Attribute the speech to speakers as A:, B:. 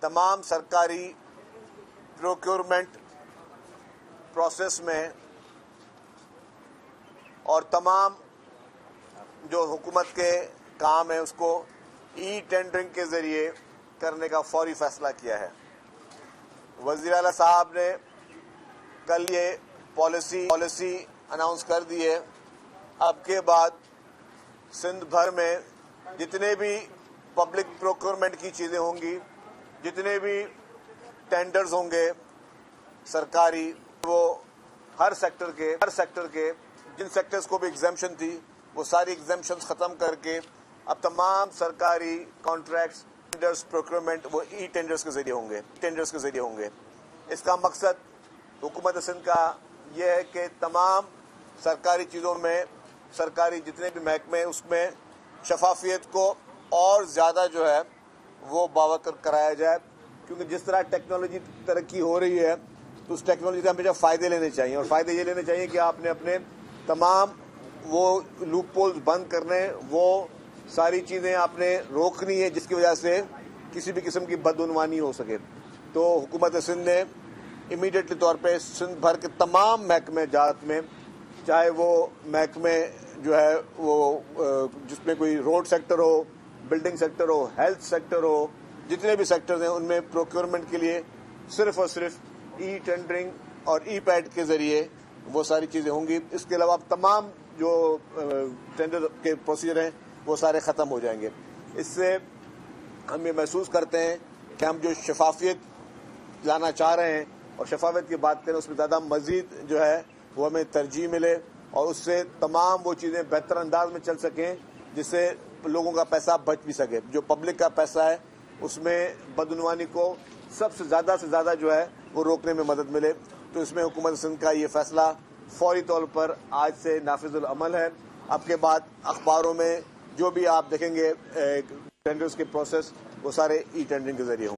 A: तमाम सरकारी procurement process में और तमाम जो हुकूमत के काम है उसको ई टेंडरिंग के ज़रिए करने का फौरी फैसला किया है। वज़ीर आला साहब ने कल ये पॉलिसी अनाउंस कर दी है। अब के बाद सिंध भर में जितने भी पब्लिक प्रोक्योरमेंट की चीज़ें होंगी, जितने भी टेंडर्स होंगे सरकारी, वो हर सेक्टर के जिन सेक्टर्स को भी एग्जेम्पशन थी वो सारी एग्जेम्पशंस ख़त्म करके अब तमाम सरकारी कॉन्ट्रैक्ट्स, टेंडर्स, प्रोक्योरमेंट वो ई टेंडर्स के ज़रिए होंगे। इसका मकसद हुकूमत सिंध का ये है कि तमाम सरकारी चीज़ों में, सरकारी जितने भी महकमे उसमें शफाफियत को और ज़्यादा जो है वो बावकर कराया जाए, क्योंकि जिस तरह टेक्नोलॉजी तरक्की हो रही है तो उस टेक्नोलॉजी से हमेशा फ़ायदे लेने चाहिए। और फ़ायदे ये लेने चाहिए कि आपने अपने तमाम वो लूप होल्स बंद करने, वो सारी चीज़ें आपने रोकनी है जिसकी वजह से किसी भी किस्म की बदउनवानी हो सके। तो हुकूमत सिंध ने इमीडिएटली तौर पे सिंध भर के तमाम महकमे जात में, चाहे वो महकमे जो है वो जिसमें कोई रोड सेक्टर हो, बिल्डिंग सेक्टर हो, हेल्थ सेक्टर हो, जितने भी सेक्टर्स हैं उनमें प्रोक्योरमेंट के लिए सिर्फ और सिर्फ ई टेंडरिंग और ई पैड के ज़रिए वो सारी चीज़ें होंगी। इसके अलावा तमाम जो टेंडर के प्रोसीजर हैं वो सारे ख़त्म हो जाएंगे। इससे हम ये महसूस करते हैं कि हम जो शफाफियत लाना चाह रहे हैं और शफाफियत की बात करें उसमें ज़्यादा मज़ीद जो है वो हमें तरजीह मिले और उससे तमाम वो चीज़ें बेहतर अंदाज में चल सकें जिससे लोगों का पैसा बच भी सके। जो पब्लिक का पैसा है उसमें बदउनवानी को सबसे ज़्यादा से ज़्यादा जो है वो रोकने में मदद मिले। तो इसमें हुकूमत सिंध का ये फैसला फौरी तौर पर आज से नाफिजुल अमल है। अब के बाद अखबारों में जो भी आप देखेंगे टेंडर्स के प्रोसेस वो सारे ई टेंडरिंग के ज़रिए होंगे।